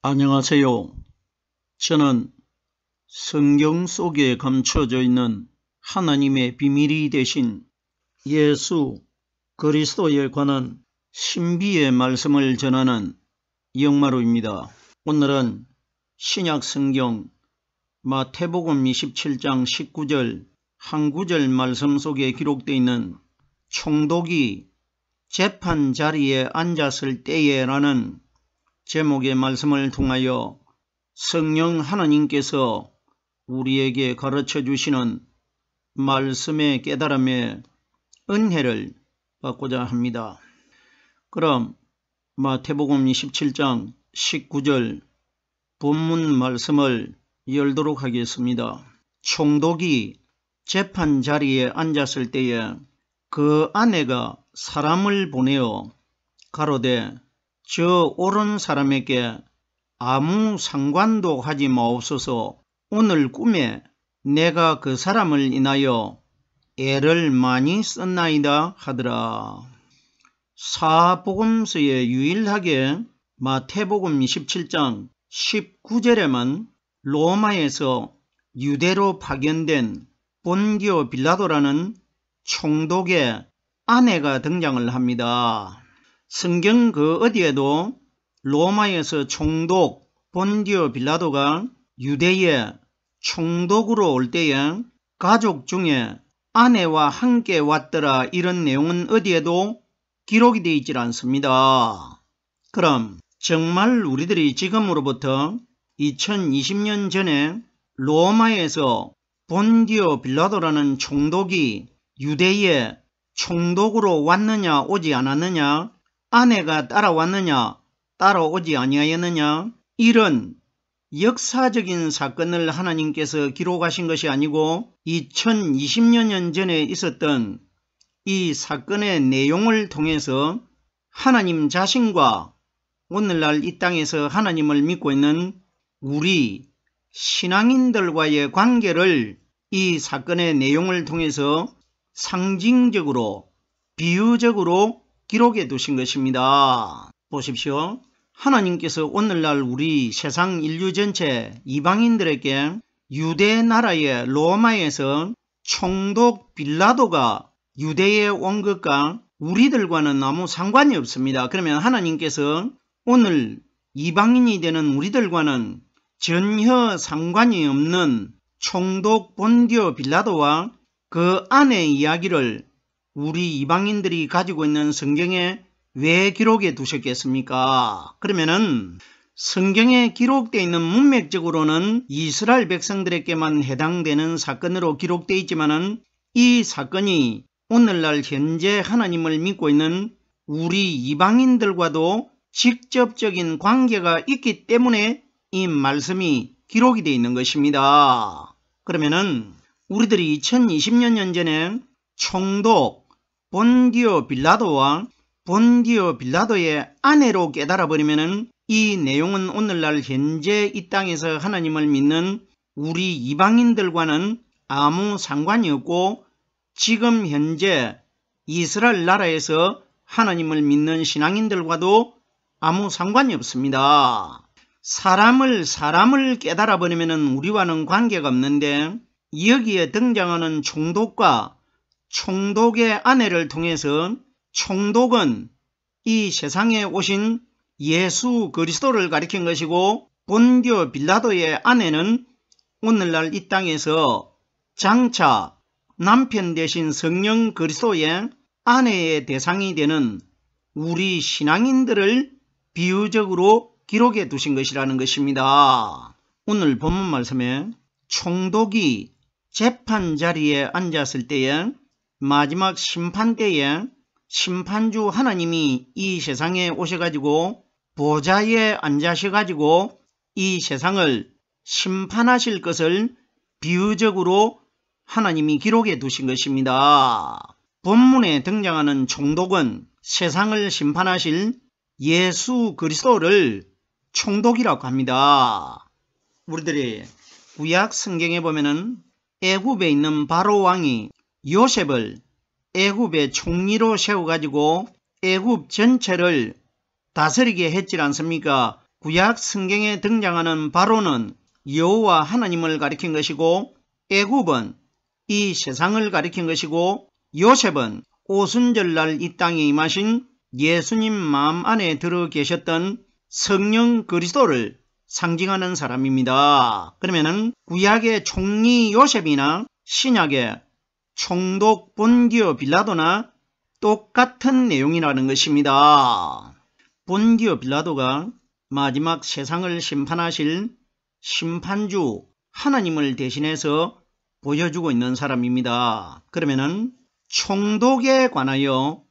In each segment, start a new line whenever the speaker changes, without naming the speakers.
안녕하세요. 저는 성경 속에 감춰져 있는 하나님의 비밀이 되신 예수 그리스도에 관한 신비의 말씀을 전하는 영마루입니다. 오늘은 신약 성경 마태복음 27장 19절 한 구절 말씀 속에 기록되어 있는 총독이 재판 자리에 앉았을 때에 라는 제목의 말씀을 통하여 성령 하나님께서 우리에게 가르쳐 주시는 말씀의 깨달음의 은혜를 받고자 합니다. 그럼 마태복음 27장 19절 본문 말씀을 열도록 하겠습니다. 총독이 재판 자리에 앉았을 때에 그 아내가 사람을 보내어 가로되 저 옳은 사람에게 아무 상관도 하지 마옵소서. 오늘 꿈에 내가 그 사람을 인하여 애를 많이 썼나이다 하더라. 사복음서에 유일하게 마태복음 27장 19절에만 로마에서 유대로 파견된 본디오 빌라도라는 총독의 아내가 등장을 합니다. 성경 그 어디에도 로마에서 총독 본디오 빌라도가 유대에 총독으로 올 때에 가족 중에 아내와 함께 왔더라 이런 내용은 어디에도 기록이 되어 있질 않습니다. 그럼 정말 우리들이 지금으로부터 2020년 전에 로마에서 본디오 빌라도라는 총독이 유대에 총독으로 왔느냐 오지 않았느냐, 아내가 따라왔느냐 따라오지 아니하였느냐, 이런 역사적인 사건을 하나님께서 기록하신 것이 아니고 2020년 전에 있었던 이 사건의 내용을 통해서 하나님 자신과 오늘날 이 땅에서 하나님을 믿고 있는 우리 신앙인들과의 관계를 이 사건의 내용을 통해서 상징적으로 비유적으로 기록해 두신 것입니다. 보십시오. 하나님께서 오늘날 우리 세상 인류 전체 이방인들에게 유대 나라의 로마에서 총독 빌라도가 유대에 온 것과 우리들과는 아무 상관이 없습니다. 그러면 하나님께서 오늘 이방인이 되는 우리들과는 전혀 상관이 없는 총독 본디오 빌라도와 그 아내의 이야기를 우리 이방인들이 가지고 있는 성경에 왜 기록해 두셨겠습니까? 그러면은 성경에 기록되어 있는 문맥적으로는 이스라엘 백성들에게만 해당되는 사건으로 기록되어 있지만은 이 사건이 오늘날 현재 하나님을 믿고 있는 우리 이방인들과도 직접적인 관계가 있기 때문에 이 말씀이 기록이 되어 있는 것입니다. 그러면은 우리들이 2020년 전에 총독 본디오 빌라도와 본디오 빌라도의 아내로 깨달아버리면은 이 내용은 오늘날 현재 이 땅에서 하나님을 믿는 우리 이방인들과는 아무 상관이 없고 지금 현재 이스라엘 나라에서 하나님을 믿는 신앙인들과도 아무 상관이 없습니다. 사람을 깨달아버리면은 우리와는 관계가 없는데 여기에 등장하는 총독과 총독의 아내를 통해서 총독은 이 세상에 오신 예수 그리스도를 가리킨 것이고 본디오 빌라도의 아내는 오늘날 이 땅에서 장차 남편 되신 성령 그리스도의 아내의 대상이 되는 우리 신앙인들을 비유적으로 기록해 두신 것이라는 것입니다. 오늘 본문 말씀에 총독이 재판 자리에 앉았을 때에 마지막 심판 때에 심판주 하나님이 이 세상에 오셔가지고 보좌에 앉으셔가지고 이 세상을 심판하실 것을 비유적으로 하나님이 기록해 두신 것입니다. 본문에 등장하는 총독은 세상을 심판하실 예수 그리스도를 총독이라고 합니다. 우리들이 구약 성경에 보면은 애굽에 있는 바로 왕이 요셉을 애굽의 총리로 세워가지고 애굽 전체를 다스리게 했지 않습니까? 구약 성경에 등장하는 바로는 여호와 하나님을 가리킨 것이고, 애굽은 이 세상을 가리킨 것이고, 요셉은 오순절날 이 땅에 임하신 예수님 마음 안에 들어 계셨던 성령 그리스도를 상징하는 사람입니다. 그러면은 구약의 총리 요셉이나 신약의 총독 본디오 빌라도나 똑같은 내용이라는 것입니다. 본디오 빌라도가 마지막 세상을 심판하실 심판주 하나님을 대신해서 보여주고 있는 사람입니다. 그러면은 총독에 관하여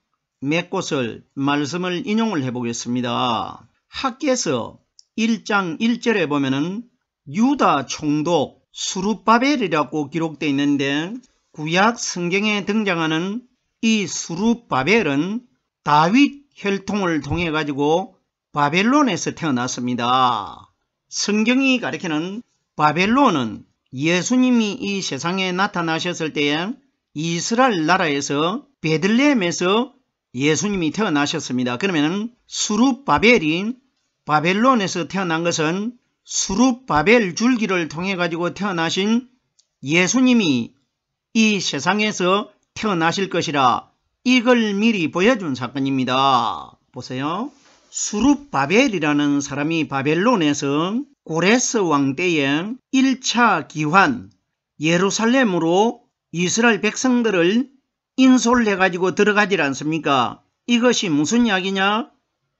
몇 곳을 말씀을 인용을 해보겠습니다. 학개서 1장 1절에 보면은 유다 총독 수룹바벨이라고 기록되어 있는데, 구약 성경에 등장하는 이 수룹바벨은 다윗 혈통을 통해 가지고 바벨론에서 태어났습니다. 성경이 가리키는 바벨론은 예수님이 이 세상에 나타나셨을 때에 이스라엘 나라에서 베들레헴에서 예수님이 태어나셨습니다. 그러면 수룹바벨이 바벨론에서 태어난 것은 수룹바벨 줄기를 통해 가지고 태어나신 예수님이 이 세상에서 태어나실 것이라 이걸 미리 보여준 사건입니다. 보세요. 수룹바벨이라는 사람이 바벨론에서 고레스 왕 때에 1차 기환 예루살렘으로 이스라엘 백성들을 인솔 해가지고 들어가질 않습니까? 이것이 무슨 이야기냐?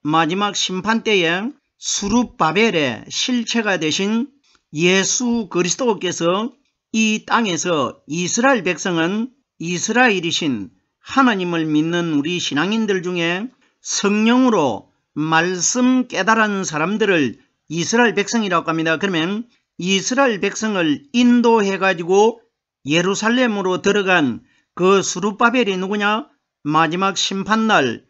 마지막 심판 때에 수룹바벨의 실체가 되신 예수 그리스도께서 이 땅에서 이스라엘 백성은 이스라엘이신 하나님을 믿는 우리 신앙인들 중에 성령으로 말씀 깨달은 사람들을 이스라엘 백성이라고 합니다. 그러면 이스라엘 백성을 인도해가지고 예루살렘으로 들어간 그 수룹바벨이 누구냐? 마지막 심판날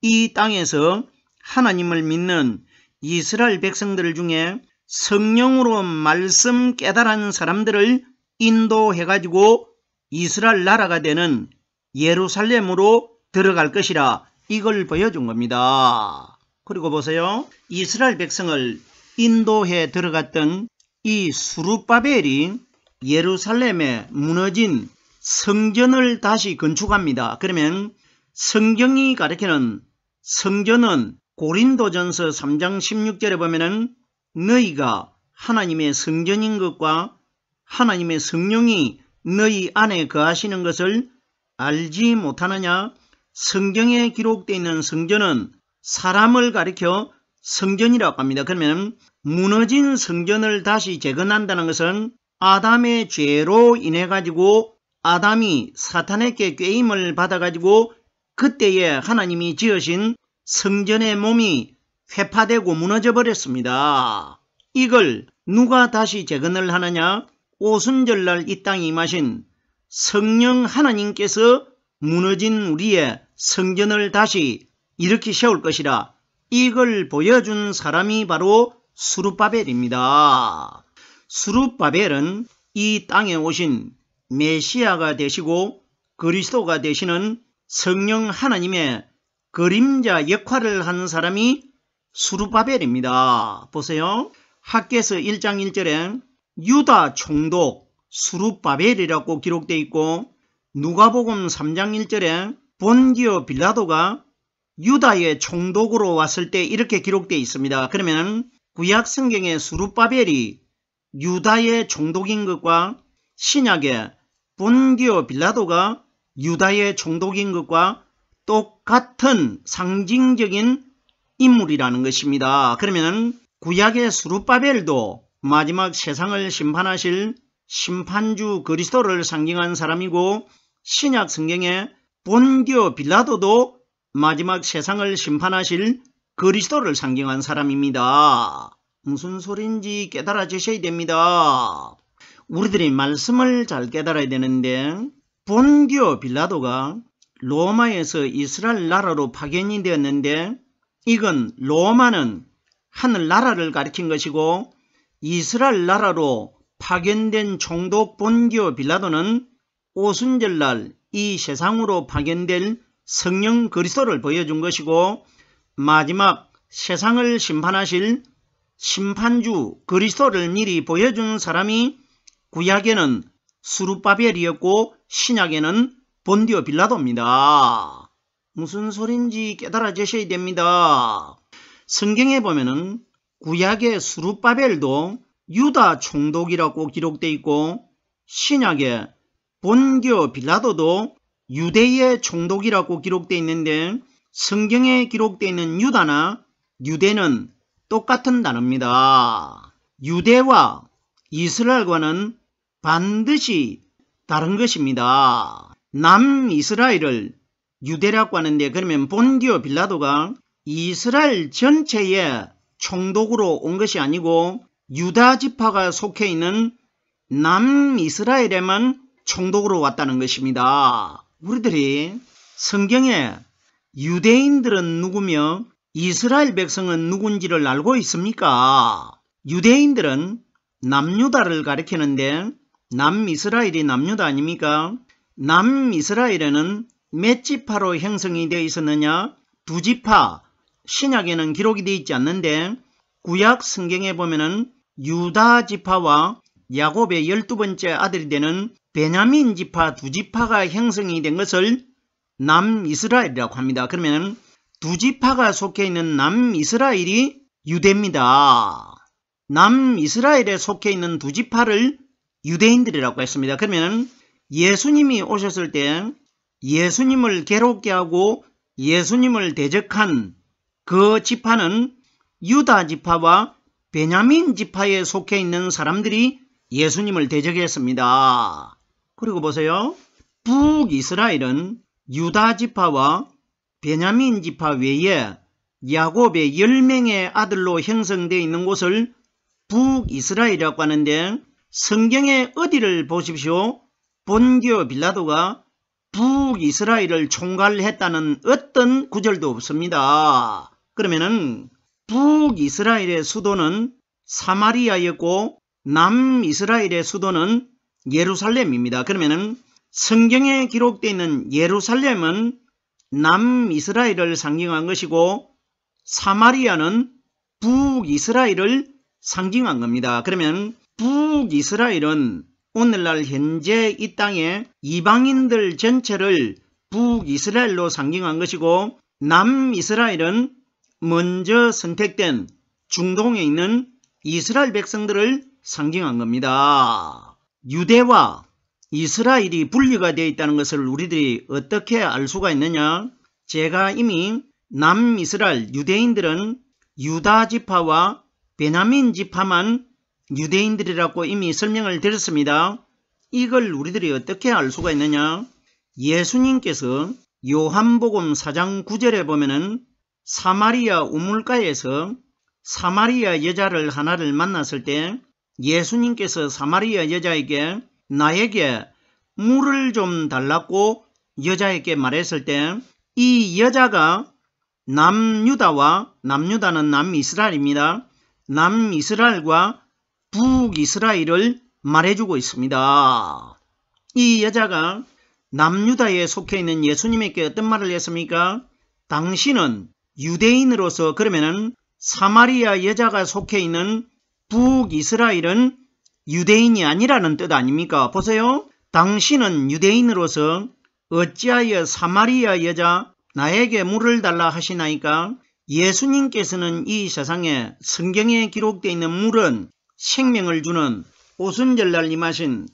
이 땅에서 하나님을 믿는 이스라엘 백성들 중에 성령으로 말씀 깨달은 사람들을 인도해가지고 이스라엘 나라가 되는 예루살렘으로 들어갈 것이라 이걸 보여준 겁니다. 그리고 보세요. 이스라엘 백성을 인도해 들어갔던 이 수룹바벨이 예루살렘에 무너진 성전을 다시 건축합니다. 그러면 성경이 가리키는 성전은 고린도전서 3장 16절에 보면은 너희가 하나님의 성전인 것과 하나님의 성령이 너희 안에 거하시는 것을 알지 못하느냐? 성경에 기록되어 있는 성전은 사람을 가리켜 성전이라고 합니다. 그러면 무너진 성전을 다시 재건한다는 것은 아담의 죄로 인해 가지고 아담이 사탄에게 꾀임을 받아 가지고 그때에 하나님이 지으신 성전의 몸이 회파되고 무너져 버렸습니다. 이걸 누가 다시 재건을 하느냐? 오순절날 이 땅에 임하신 성령 하나님께서 무너진 우리의 성전을 다시 일으키 세울 것이라 이걸 보여준 사람이 바로 수룹바벨입니다. 수룹바벨은 이 땅에 오신 메시아가 되시고 그리스도가 되시는 성령 하나님의 그림자 역할을 하는 사람이 수룹바벨입니다. 보세요. 학개서 1장 1절에 유다 총독 수룹바벨이라고 기록되어 있고, 누가복음 3장 1절에 본디오 빌라도가 유다의 총독으로 왔을 때 이렇게 기록되어 있습니다. 그러면 구약 성경의 수룹바벨이 유다의 총독인 것과 신약의 본디오 빌라도가 유다의 총독인 것과 똑같은 상징적인 인물이라는 것입니다. 그러면 구약의 수룹바벨도 마지막 세상을 심판하실 심판주 그리스도를 상징한 사람이고, 신약 성경의 본디오 빌라도도 마지막 세상을 심판하실 그리스도를 상징한 사람입니다. 무슨 소린지 깨달아 주셔야 됩니다. 우리들이 말씀을 잘 깨달아야 되는데, 본디오 빌라도가 로마에서 이스라엘 나라로 파견이 되었는데, 이건 로마는 하늘나라를 가리킨 것이고 이스라엘 나라로 파견된 총독 본디오 빌라도는 오순절날 이 세상으로 파견될 성령 그리스도를 보여준 것이고, 마지막 세상을 심판하실 심판주 그리스도를 미리 보여준 사람이 구약에는 스룹바벨이었고 신약에는 본디오 빌라도입니다. 무슨 소린지 깨달아지셔야 됩니다. 성경에 보면은 구약의 스룹바벨도 유다 총독이라고 기록되어 있고 신약에 본디오 빌라도도 유대의 총독이라고 기록되어 있는데 성경에 기록되어 있는 유다나 유대는 똑같은 단어입니다. 유대와 이스라엘과는 반드시 다른 것입니다. 남이스라엘을 유대라고 하는데 그러면 본디오 빌라도가 이스라엘 전체의 총독으로 온 것이 아니고 유다 지파가 속해 있는 남이스라엘에만 총독으로 왔다는 것입니다. 우리들이 성경에 유대인들은 누구며 이스라엘 백성은 누군지를 알고 있습니까? 유대인들은 남유다를 가리키는데 남이스라엘이 남유다 아닙니까? 남이스라엘에는 몇 지파로 형성이 되어 있었느냐? 2지파, 신약에는 기록이 되어 있지 않는데 구약 성경에 보면은 유다 지파와 야곱의 12번째 아들이 되는 베냐민 지파 2지파가 형성이 된 것을 남이스라엘이라고 합니다. 그러면 2지파가 속해 있는 남이스라엘이 유대입니다. 남이스라엘에 속해 있는 2지파를 유대인들이라고 했습니다. 그러면 예수님이 오셨을 때 예수님을 괴롭게 하고 예수님을 대적한 그 지파는 유다 지파와 베냐민 지파에 속해 있는 사람들이 예수님을 대적했습니다. 그리고 보세요. 북이스라엘은 유다 지파와 베냐민 지파 외에 야곱의 10명의 아들로 형성되어 있는 곳을 북이스라엘이라고 하는데 성경의 어디를 보십시오. 본디오 빌라도가 북이스라엘을 총괄했다는 어떤 구절도 없습니다. 그러면은 북이스라엘의 수도는 사마리아였고 남이스라엘의 수도는 예루살렘입니다. 그러면은 성경에 기록되어 있는 예루살렘은 남이스라엘을 상징한 것이고 사마리아는 북이스라엘을 상징한 겁니다. 그러면 북이스라엘은 오늘날 현재 이 땅의 이방인들 전체를 북이스라엘로 상징한 것이고 남이스라엘은 먼저 선택된 중동에 있는 이스라엘 백성들을 상징한 겁니다. 유대와 이스라엘이 분리가 되어 있다는 것을 우리들이 어떻게 알 수가 있느냐? 제가 이미 남이스라엘 유대인들은 유다 지파와 베냐민 지파만 유대인들이라고 이미 설명을 드렸습니다. 이걸 우리들이 어떻게 알 수가 있느냐? 예수님께서 요한복음 4장 9절에 보면은 사마리아 우물가에서 사마리아 여자를 하나를 만났을 때 예수님께서 사마리아 여자에게 나에게 물을 좀 달라고 여자에게 말했을 때 이 여자가 남유다와 남유다는 남이스라엘입니다. 남이스라엘과 북이스라엘을 말해주고 있습니다. 이 여자가 남유다에 속해 있는 예수님에게 어떤 말을 했습니까? 당신은 유대인으로서 그러면은 사마리아 여자가 속해 있는 북이스라엘은 유대인이 아니라는 뜻 아닙니까? 보세요. 당신은 유대인으로서 어찌하여 사마리아 여자 나에게 물을 달라 하시나이까? 예수님께서는 이 세상에 성경에 기록되어 있는 물은 생명을 주는 오순절날 임하신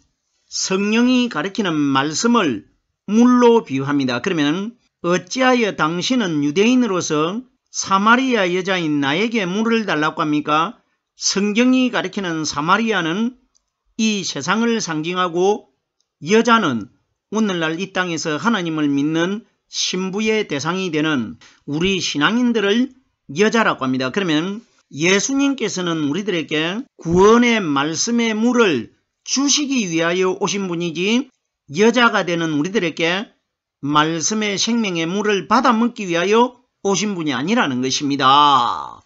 성령이 가리키는 말씀을 물로 비유합니다. 그러면 어찌하여 당신은 유대인으로서 사마리아 여자인 나에게 물을 달라고 합니까? 성경이 가리키는 사마리아는 이 세상을 상징하고 여자는 오늘날 이 땅에서 하나님을 믿는 신부의 대상이 되는 우리 신앙인들을 여자라고 합니다. 그러면 예수님께서는 우리들에게 구원의 말씀의 물을 주시기 위하여 오신 분이지 여자가 되는 우리들에게 말씀의 생명의 물을 받아 먹기 위하여 오신 분이 아니라는 것입니다.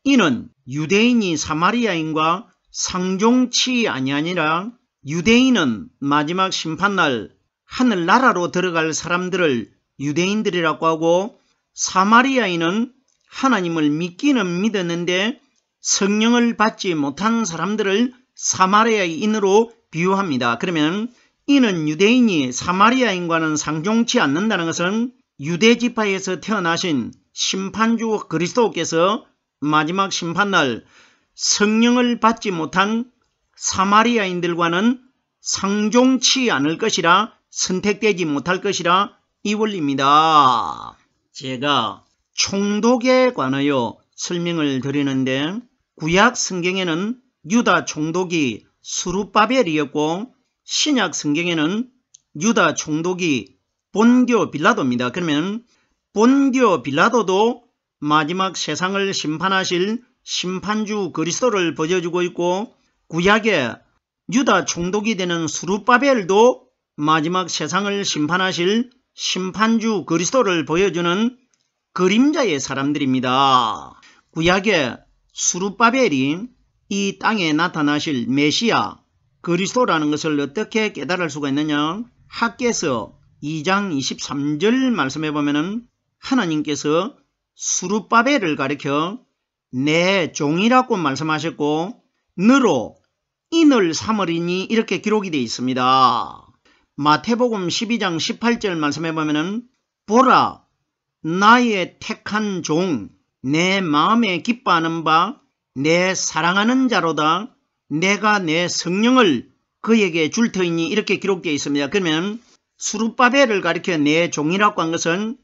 이는 유대인이 사마리아인과 상종치 아니하니라. 유대인은 마지막 심판날 하늘나라로 들어갈 사람들을 유대인들이라고 하고 사마리아인은 하나님을 믿기는 믿었는데 성령을 받지 못한 사람들을 사마리아인으로 비유합니다. 그러면 이는 유대인이 사마리아인과는 상종치 않는다는 것은 유대지파에서 태어나신 심판주 그리스도께서 마지막 심판날 성령을 받지 못한 사마리아인들과는 상종치 않을 것이라, 선택되지 못할 것이라 이 원리입니다. 제가 총독에 관하여 설명을 드리는데, 구약 성경에는 유다 총독이 스룹바벨이었고 신약 성경에는 유다 총독이 본디오 빌라도입니다. 그러면 본디오 빌라도도 마지막 세상을 심판하실 심판주 그리스도를 보여주고 있고, 구약에 유다 총독이 되는 스룹바벨도 마지막 세상을 심판하실 심판주 그리스도를 보여주는 그림자의 사람들입니다. 구약에 스룹바벨이 이 땅에 나타나실 메시아 그리스도라는 것을 어떻게 깨달을 수가 있느냐? 학개서 2장 23절 말씀해 보면은 하나님께서 스룹바벨을 가리켜 내 종이라고 말씀하셨고 너로 인을 삼으리니 이렇게 기록이 되어 있습니다. 마태복음 12장 18절 말씀해 보면은 보라 나의 택한 종 내 마음에 기뻐하는 바 내 사랑하는 자로다 내가 내 성령을 그에게 줄 터이니 이렇게 기록되어 있습니다. 그러면 스룹바벨을 가리켜 내 종이라고 한 것은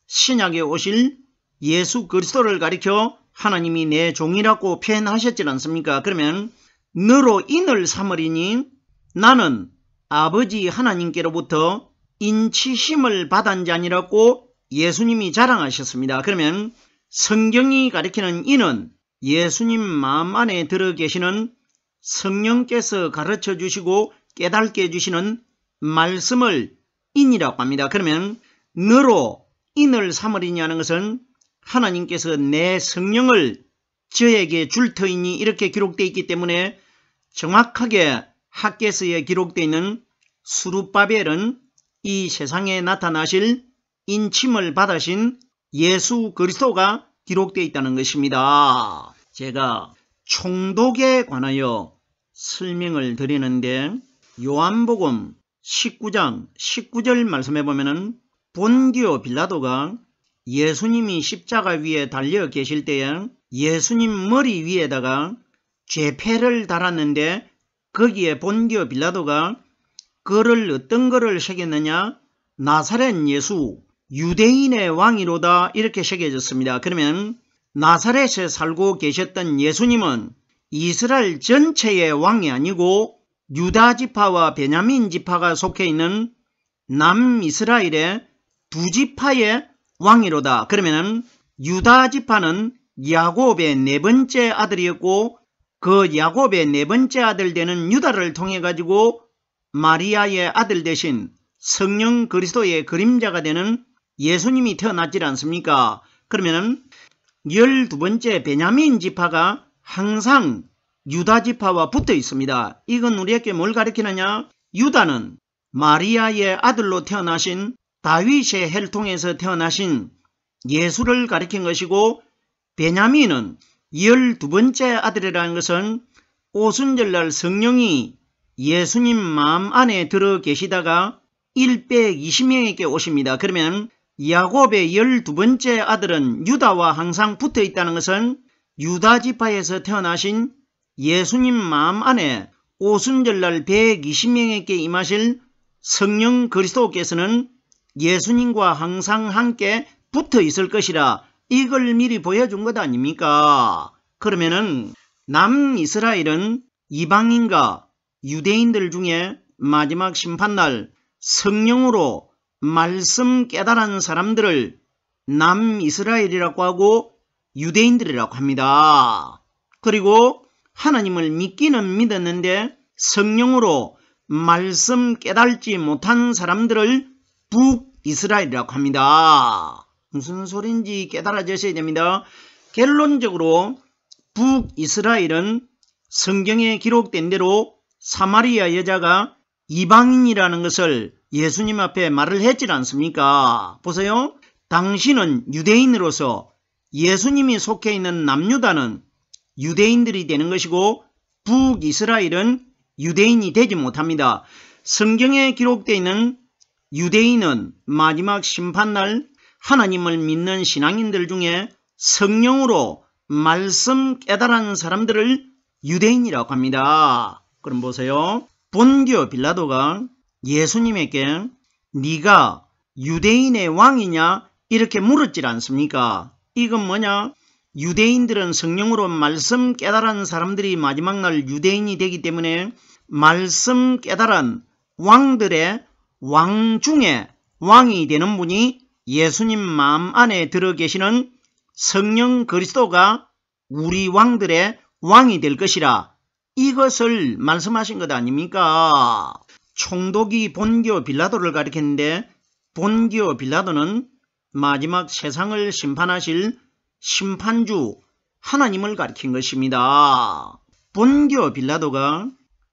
신약에 오실 예수 그리스도를 가리켜 하나님이 내 종이라고 표현하셨지 않습니까? 그러면 너로 인을 삼으리니 나는 아버지 하나님께로부터 인치심을 받은 자니라고 예수님이 자랑하셨습니다. 그러면 성경이 가리키는 인은 예수님 마음 안에 들어 계시는 성령께서 가르쳐 주시고 깨닫게 해주시는 말씀을 인이라고 합니다. 그러면 너로 인을 삼으리냐는 것은 하나님께서 내 성령을 저에게 줄 터이니 이렇게 기록되어 있기 때문에 정확하게 학개서에 기록되어 있는 스룹바벨은 이 세상에 나타나실 인침을 받으신 예수 그리스도가 기록되어 있다는 것입니다. 제가 총독에 관하여 설명을 드리는데 요한복음 19장 19절 말씀해 보면은 본디오 빌라도가 예수님이 십자가 위에 달려 계실 때에 예수님 머리 위에다가 죄패를 달았는데 거기에 본디오 빌라도가 그를 어떤 거를 새겼느냐? 나사렛 예수 유대인의 왕이로다 이렇게 새겨졌습니다. 그러면 나사렛에 살고 계셨던 예수님은 이스라엘 전체의 왕이 아니고 유다 지파와 베냐민 지파가 속해 있는 남이스라엘의 두 지파의 왕이로다. 그러면 유다 지파는 야곱의 네 번째 아들이었고 그 야곱의 네 번째 아들 되는 유다를 통해 가지고 마리아의 아들 대신 성령 그리스도의 그림자가 되는 예수님이 태어났지 않습니까? 그러면 12번째 베냐민 지파가 항상 유다 지파와 붙어 있습니다. 이건 우리에게 뭘 가리키느냐? 유다는 마리아의 아들로 태어나신 다윗의 혈통에서 태어나신 예수를 가리킨 것이고 베냐민은 12번째 아들이라는 것은 오순절날 성령이 예수님 마음 안에 들어 계시다가 120명에게 오십니다. 그러면 야곱의 12번째 아들은 유다와 항상 붙어 있다는 것은 유다 지파에서 태어나신 예수님 마음 안에 오순절날 120명에게 임하실 성령 그리스도께서는 예수님과 항상 함께 붙어 있을 것이라 이걸 미리 보여준 것 아닙니까? 그러면은 남이스라엘은 이방인과 유대인들 중에 마지막 심판날 성령으로 말씀 깨달은 사람들을 남이스라엘이라고 하고 유대인들이라고 합니다. 그리고 하나님을 믿기는 믿었는데 성령으로 말씀 깨달지 못한 사람들을 북이스라엘이라고 합니다. 무슨 소린지 깨달아지셔야 됩니다. 결론적으로 북이스라엘은 성경에 기록된 대로 사마리아 여자가 이방인이라는 것을 예수님 앞에 말을 했지 않습니까? 보세요. 당신은 유대인으로서 예수님이 속해 있는 남유다는 유대인들이 되는 것이고 북이스라엘은 유대인이 되지 못합니다. 성경에 기록되어 있는 유대인은 마지막 심판날 하나님을 믿는 신앙인들 중에 성령으로 말씀 깨달은 사람들을 유대인이라고 합니다. 그럼 보세요. 본디오 빌라도가 예수님에게 네가 유대인의 왕이냐 이렇게 물었질 않습니까? 이건 뭐냐? 유대인들은 성령으로 말씀 깨달은 사람들이 마지막 날 유대인이 되기 때문에 말씀 깨달은 왕들의 왕 중에 왕이 되는 분이 예수님 마음 안에 들어 계시는 성령 그리스도가 우리 왕들의 왕이 될 것이라 이것을 말씀하신 것 아닙니까? 총독이 본디오 빌라도를 가리켰는데 본디오 빌라도는 마지막 세상을 심판하실 심판주 하나님을 가리킨 것입니다. 본디오 빌라도가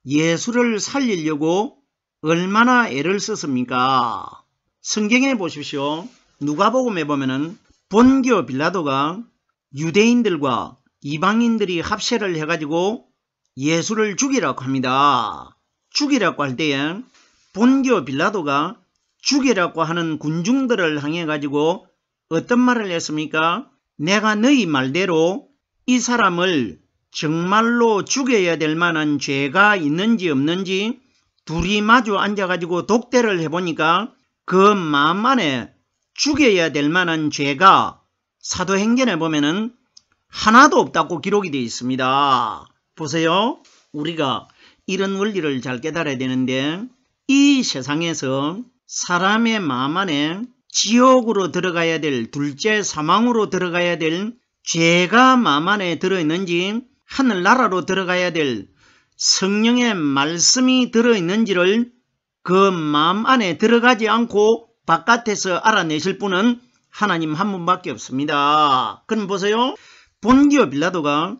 예수를 살리려고 얼마나 애를 썼습니까? 성경에 보십시오. 누가복음에 보면은 본디오 빌라도가 유대인들과 이방인들이 합세를 해가지고 예수를 죽이라고 합니다. 죽이라고 할 때에 본디오 빌라도가 죽이라고 하는 군중들을 향해 가지고 어떤 말을 했습니까? 내가 너희 말대로 이 사람을 정말로 죽여야 될 만한 죄가 있는지 없는지 둘이 마주 앉아가지고 독대를 해보니까 그 마음 안에 죽여야 될 만한 죄가 사도행전에 보면은 하나도 없다고 기록이 되어 있습니다. 보세요. 우리가 이런 원리를 잘 깨달아야 되는데 이 세상에서 사람의 마음 안에 지옥으로 들어가야 될 둘째 사망으로 들어가야 될 죄가 마음 안에 들어있는지 하늘나라로 들어가야 될 성령의 말씀이 들어있는지를 그 마음 안에 들어가지 않고 바깥에서 알아내실 분은 하나님 한 분밖에 없습니다. 그럼 보세요. 본디오 빌라도가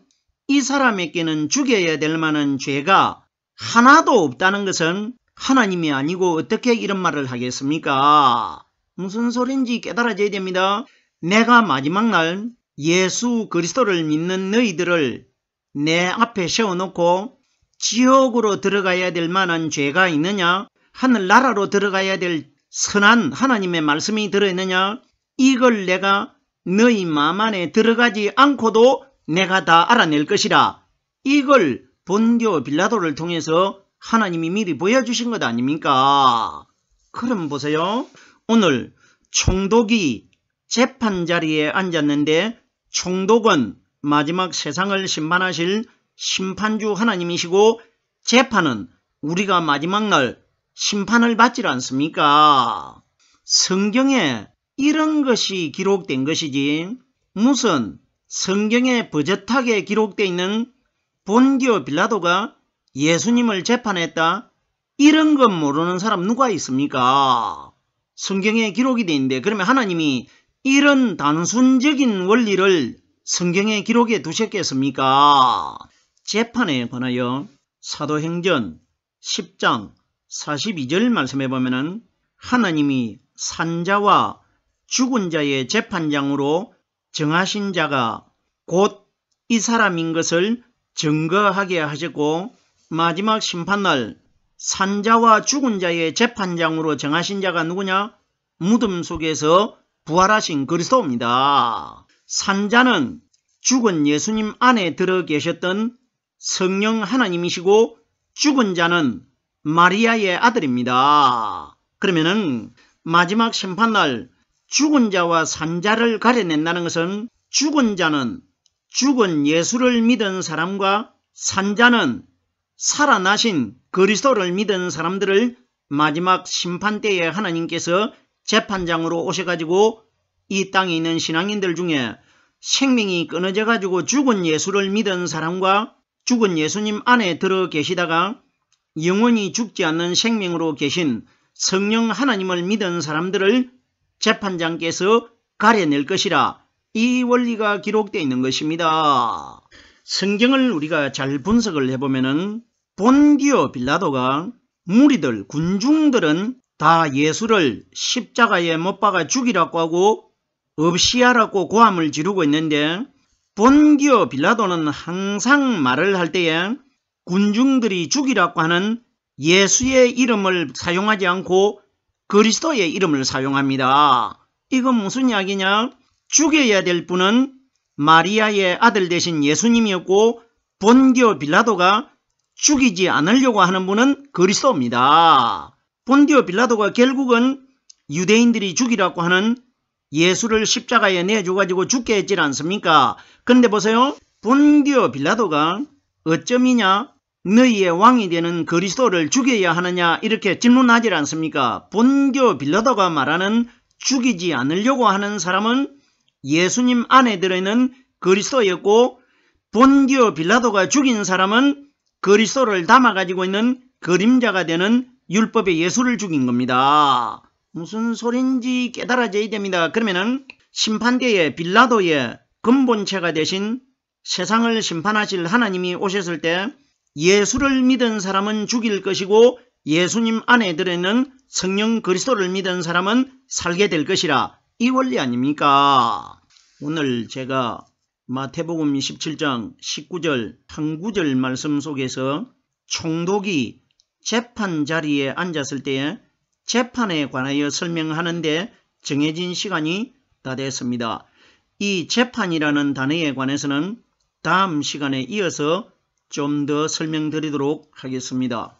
이 사람에게는 죽여야 될 만한 죄가 하나도 없다는 것은 하나님이 아니고 어떻게 이런 말을 하겠습니까? 무슨 소린지 깨달아져야 됩니다. 내가 마지막 날 예수 그리스도를 믿는 너희들을 내 앞에 세워놓고 지옥으로 들어가야 될 만한 죄가 있느냐? 하늘나라로 들어가야 될 선한 하나님의 말씀이 들어있느냐? 이걸 내가 너희 마음 안에 들어가지 않고도 내가 다 알아낼 것이라. 이걸 본디오 빌라도를 통해서 하나님이 미리 보여주신 것 아닙니까? 그럼 보세요. 오늘 총독이 재판 자리에 앉았는데 총독은 마지막 세상을 심판하실 심판주 하나님이시고 재판은 우리가 마지막 날 심판을 받지 않습니까? 성경에 이런 것이 기록된 것이지 무슨 성경에 버젓하게 기록되어 있는 본디오 빌라도가 예수님을 재판했다? 이런 건 모르는 사람 누가 있습니까? 성경에 기록이 되어 있는데 그러면 하나님이 이런 단순적인 원리를 성경에 기록해 두셨겠습니까? 재판에 관하여 사도행전 10장 42절 말씀해 보면은 하나님이 산자와 죽은 자의 재판장으로 정하신 자가 곧 이 사람인 것을 증거하게 하셨고 마지막 심판날 산자와 죽은 자의 재판장으로 정하신 자가 누구냐? 무덤 속에서 부활하신 그리스도입니다. 산자는 죽은 예수님 안에 들어 계셨던 성령 하나님이시고 죽은 자는 마리아의 아들입니다. 그러면은 마지막 심판날 죽은 자와 산자를 가려낸다는 것은 죽은 자는 죽은 예수를 믿은 사람과 산자는 살아나신 그리스도를 믿은 사람들을 마지막 심판 때에 하나님께서 재판장으로 오셔가지고 이 땅에 있는 신앙인들 중에 생명이 끊어져 가지고 죽은 예수를 믿은 사람과 죽은 예수님 안에 들어 계시다가 영원히 죽지 않는 생명으로 계신 성령 하나님을 믿은 사람들을 재판장께서 가려낼 것이라 이 원리가 기록되어 있는 것입니다. 성경을 우리가 잘 분석을 해보면은 본디오 빌라도가 무리들, 군중들은 다 예수를 십자가에 못 박아 죽이라고 하고 없이 하라고 고함을 지르고 있는데 본디오 빌라도는 항상 말을 할 때에 군중들이 죽이라고 하는 예수의 이름을 사용하지 않고 그리스도의 이름을 사용합니다. 이건 무슨 이야기냐? 죽여야 될 분은 마리아의 아들 되신 예수님이었고 본디오 빌라도가 죽이지 않으려고 하는 분은 그리스도입니다. 본디오 빌라도가 결국은 유대인들이 죽이라고 하는 예수를 십자가에 내줘가지고 죽게 했지 않습니까? 근데 보세요. 본디오 빌라도가 어쩌미냐? 너희의 왕이 되는 그리스도를 죽여야 하느냐? 이렇게 질문하지 않습니까? 본디오 빌라도가 말하는 죽이지 않으려고 하는 사람은 예수님 안에 들어있는 그리스도였고 본디오 빌라도가 죽인 사람은 그리스도를 담아가지고 있는 그림자가 되는 율법의 예수를 죽인 겁니다. 무슨 소린지 깨달아져야 됩니다. 그러면은 심판대에 빌라도의 근본체가 되신 세상을 심판하실 하나님이 오셨을 때 예수를 믿은 사람은 죽일 것이고 예수님 안에 들어있는 성령 그리스도를 믿은 사람은 살게 될 것이라 이 원리 아닙니까? 오늘 제가 마태복음 27장 19절 한 구절 말씀 속에서 총독이 재판 자리에 앉았을 때에 재판에 관하여 설명하는데 정해진 시간이 다 됐습니다. 이 재판이라는 단어에 관해서는 다음 시간에 이어서 좀 더 설명드리도록 하겠습니다.